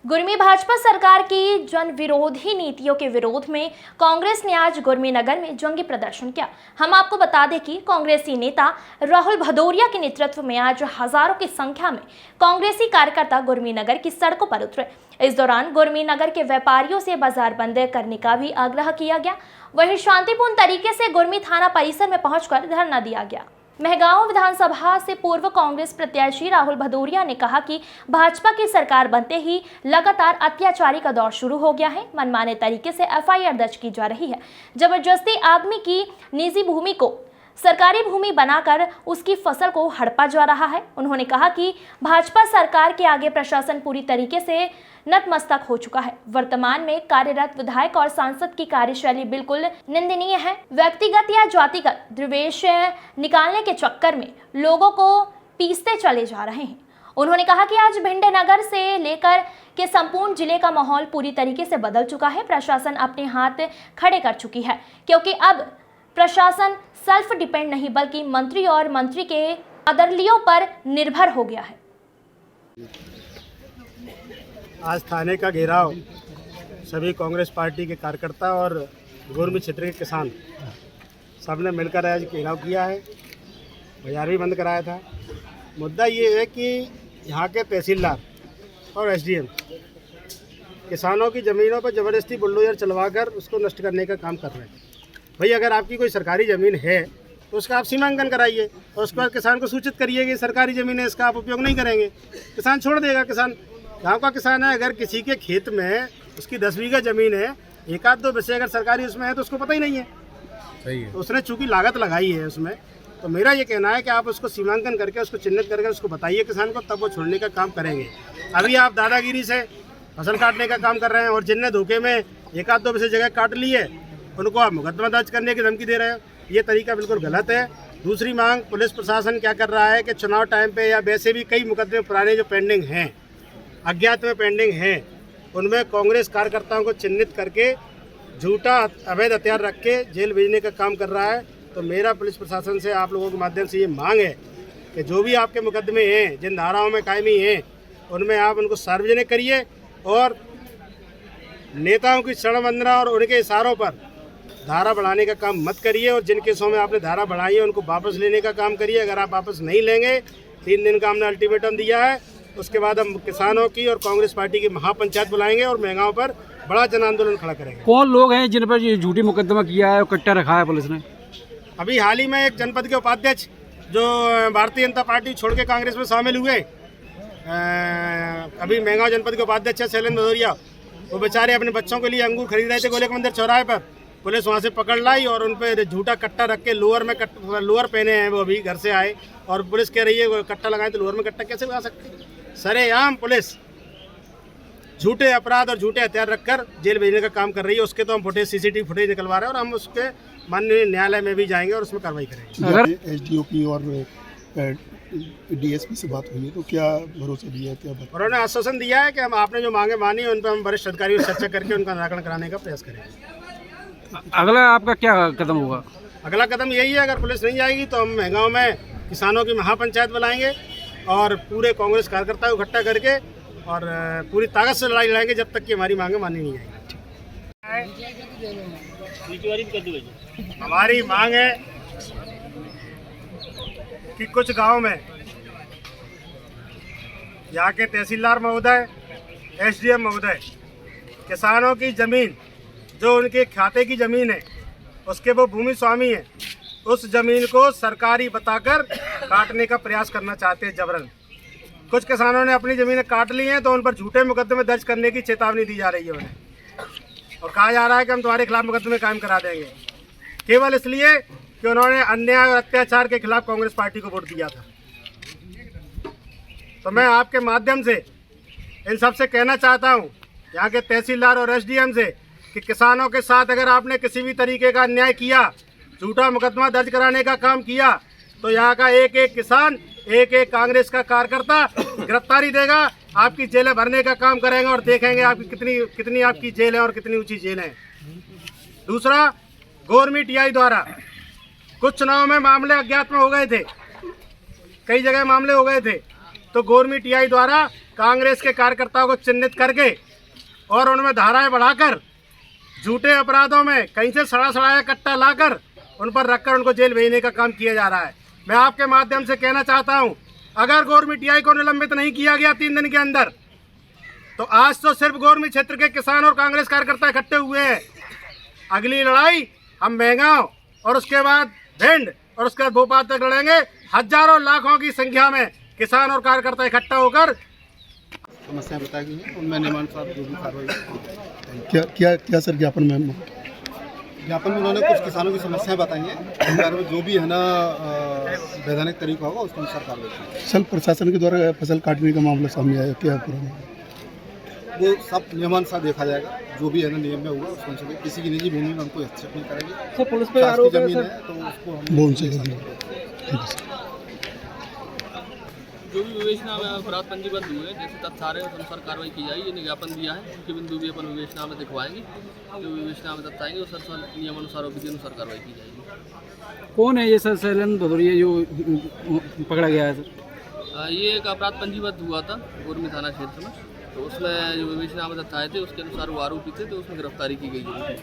गुरमी भाजपा सरकार की जन विरोधी नीतियों के विरोध में कांग्रेस ने आज गुरमी नगर में जंगी प्रदर्शन किया। हम आपको बता दें कि कांग्रेसी नेता राहुल भदौरिया के नेतृत्व में आज हजारों की संख्या में कांग्रेसी कार्यकर्ता गुरमी नगर की सड़कों पर उतरे। इस दौरान गुरमी नगर के व्यापारियों से बाजार बंद करने का भी आग्रह किया गया। वहीं शांतिपूर्ण तरीके से गुरमी थाना परिसर में पहुंचकर धरना दिया गया। मेहगांव विधानसभा से पूर्व कांग्रेस प्रत्याशी राहुल भदौरिया ने कहा कि भाजपा की सरकार बनते ही लगातार अत्याचारी का दौर शुरू हो गया है। मनमाने तरीके से एफआईआर दर्ज की जा रही है। जबरदस्ती आदमी की निजी भूमि को सरकारी भूमि बनाकर उसकी फसल को हड़पा जा रहा है। उन्होंने कहा कि भाजपा सरकार के आगे प्रशासन पूरी तरीके से नतमस्तक हो चुका है। वर्तमान में कार्यरत विधायक और सांसद की कार्यशैली बिल्कुल निंदनीय है। व्यक्तिगत या जातिगत द्वेष निकालने के चक्कर में लोगों को पीसते चले जा रहे हैं। उन्होंने कहा कि आज भिंड नगर से लेकर के संपूर्ण जिले का माहौल पूरी तरीके से बदल चुका है। प्रशासन अपने हाथ खड़े कर चुकी है, क्योंकि अब प्रशासन सेल्फ डिपेंड नहीं बल्कि मंत्री और मंत्री के अदलियों पर निर्भर हो गया है। आज थाने का घेराव सभी कांग्रेस पार्टी के कार्यकर्ता और गुरमी क्षेत्र के किसान सबने मिलकर आज घेराव किया है। बाजार भी बंद कराया था। मुद्दा ये है कि यहाँ के तहसीलदार और एसडीएम किसानों की ज़मीनों पर ज़बरदस्ती बुलडोजर चलवाकर उसको नष्ट करने का काम कर रहे हैं। भाई, अगर आपकी कोई सरकारी ज़मीन है तो उसका आप सीमांकन कराइए और उसके बाद किसान को सूचित करिए कि सरकारी ज़मीन है, इसका आप उपयोग नहीं करेंगे। किसान छोड़ देगा। किसान गांव का किसान है, अगर किसी के खेत में उसकी 10 बीघा ज़मीन है, एक आध दो विषय अगर सरकारी उसमें है तो उसको पता ही नहीं है। सही है। तो उसने चूंकि लागत लगाई है उसमें, तो मेरा ये कहना है कि आप उसको सीमांकन करके उसको चिन्हित करके उसको बताइए किसान को, तब वो छोड़ने का काम करेंगे। अभी आप दादागिरी से फसल काटने का काम कर रहे हैं और जिनने धोखे में एक आध दो विषय जगह काट ली है उनको आप मुकदमा दर्ज करने की धमकी दे रहे हो। ये तरीका बिल्कुल गलत है। दूसरी मांग, पुलिस प्रशासन क्या कर रहा है कि चुनाव टाइम पे या वैसे भी कई मुकदमे पुराने जो पेंडिंग हैं, अज्ञात में पेंडिंग हैं, उनमें कांग्रेस कार्यकर्ताओं को चिन्हित करके झूठा अवैध हथियार रख के जेल भेजने का काम कर रहा है। तो मेरा पुलिस प्रशासन से आप लोगों के माध्यम से ये मांग है कि जो भी आपके मुकदमे हैं, जिन धाराओं में कायमी हैं, उनमें आप उनको सार्वजनिक करिए और नेताओं की शरणवंदना और उनके इशारों पर धारा बढ़ाने का काम मत करिए। और जिन केसों में आपने धारा बढ़ाई है उनको वापस लेने का काम करिए। अगर आप वापस नहीं लेंगे, 3 दिन का हमने अल्टीमेटम दिया है, उसके बाद हम किसानों की और कांग्रेस पार्टी की महापंचायत बुलाएंगे और मेहगांव पर बड़ा जन आंदोलन खड़ा करेंगे। कौन लोग हैं जिन पर ये झूठी मुकदमा किया है और कट्टा रखा है पुलिस ने? अभी हाल ही में एक जनपद के उपाध्यक्ष जो भारतीय जनता पार्टी छोड़ के कांग्रेस में शामिल हुए, अभी मेहगांव जनपद के उपाध्यक्ष है शैलेंद्र भदौरिया, वो बेचारे अपने बच्चों के लिए अंगूर खरीद रहे थे गोलक मंदिर चौराहे पर। पुलिस वहाँ से पकड़ लाई और उन पर झूठा कट्टा रख के लोअर पहने हैं। वो अभी घर से आए और पुलिस कह रही है कट्टा लगाए, तो लोअर में कट्टा कैसे लगा सकते? सरेआम पुलिस झूठे अपराध और झूठे हथियार रखकर जेल भेजने का काम कर रही है। उसके तो हम फुटेज, सीसीटीवी फुटेज निकलवा रहे हैं और हम उसके माननीय न्यायालय में भी जाएंगे और उसमें कार्रवाई करेंगे। अगर एसडीओपी और डीएसपी से बात हुई है तो क्या भरोसा दिया है, क्या बात? उन्होंने आश्वासन दिया है कि हम आपने जो मांगे मानी उन पर हम वरिष्ठ अधिकारियों से चर्चा करके उनका निराकरण कराने का प्रयास करेंगे। अगला आपका क्या कदम होगा? अगला कदम यही है, अगर पुलिस नहीं आएगी तो हम मेहगांव में किसानों की महापंचायत बुलाएंगे और पूरे कांग्रेस कार्यकर्ताओं को इकट्ठा करके और पूरी ताकत से लड़ाई लड़ाएंगे जब तक कि हमारी मांगे मानी नहीं जाएगी। हमारी मांग है कि कुछ गांव में यहाँ के तहसीलदार महोदय, एसडीएम महोदय किसानों की ज़मीन जो उनके खाते की ज़मीन है, उसके वो भूमि स्वामी है, उस ज़मीन को सरकारी बताकर काटने का प्रयास करना चाहते हैं जबरन। कुछ किसानों ने अपनी ज़मीनें काट ली हैं तो उन पर झूठे मुकदमे दर्ज करने की चेतावनी दी जा रही है उन्हें, और कहा जा रहा है कि हम तुम्हारे खिलाफ मुकदमे कायम करा देंगे, केवल इसलिए कि उन्होंने अन्याय और अत्याचार के खिलाफ कांग्रेस पार्टी को वोट दिया था। तो मैं आपके माध्यम से इन सबसे कहना चाहता हूँ, यहाँ के तहसीलदार और एसडीएम से, कि किसानों के साथ अगर आपने किसी भी तरीके का अन्याय किया, झूठा मुकदमा दर्ज कराने का काम किया, तो यहाँ का एक एक किसान, एक एक कांग्रेस का कार्यकर्ता गिरफ्तारी देगा, आपकी जेलें भरने का काम करेंगे और देखेंगे आपकी कितनी आपकी जेल है और कितनी ऊंची जेल है। दूसरा, गुरमी टीआई द्वारा कुछ चुनाव में मामले अज्ञात में हो गए थे, कई जगह मामले हो गए थे, तो गुरमी टीआई द्वारा कांग्रेस के कार्यकर्ताओं को चिन्हित करके और उनमें धाराएं बढ़ाकर झूठे अपराधों में कहीं से सड़ा सड़ाया कट्टा लाकर उन पर रखकर उनको जेल भेजने का काम किया जा रहा है। मैं आपके माध्यम से कहना चाहता हूं, अगर गोरमी टीआई को निलंबित नहीं किया गया 3 दिन के अंदर, तो आज तो सिर्फ गोरमी क्षेत्र के किसान और कांग्रेस कार्यकर्ता इकट्ठे हुए हैं। अगली लड़ाई हम मेहगांव और उसके बाद भिंड और उसके बाद भोपाल तक लड़ेंगे। हजारों लाखों की संख्या में किसान और कार्यकर्ता इकट्ठा होकर समस्याएं बताई गई हैं, उनमें नियमानुसार जो भी कार्रवाई। क्या क्या क्या सर ज्ञापन में? ज्ञापन में उन्होंने कुछ किसानों की समस्याएं बताई हैं, उन बारे में जो भी है ना वैधानिक तरीका होगा उसके अनुसार कार्रवाई की। सर प्रशासन के द्वारा फसल काटने का मामला सामने आया, क्या पूरा? वो सब नियमानुसार देखा जाएगा, जो भी है ना नियम में होगा उसके अनुसार। किसी की निजी भूमि में हमको हस्तक्षेप नहीं करेंगे। सर पुलिस पे शासकीय आरोप है जमीन सर, है तो उसको हम वो उनसे ठीक है सर। जो भी विवेचना में अपराध पंजीबद्ध हुए जैसे तथ्य आ रहे हैं उस अनुसार कार्रवाई की जाएगी। ये ज्ञापन दिया है, उनके बिंदु भी अपन विवेचना में दिखवाएंगे। जो विवेचना में तथ्य आएंगे उस अनुसार नियमानुसार और विधि अनुसार कार्रवाई की जाएगी। कौन है ये सर शैलेंद्र भदौरिया जो पकड़ा गया है सर? ये एक अपराध पंजीबद्ध हुआ था गोरमी थाना क्षेत्र में, तो उसमें जो विवेचना में तथ्य आए थे उसके अनुसार वो आरोपी थे, तो उसमें गिरफ्तारी की गई है।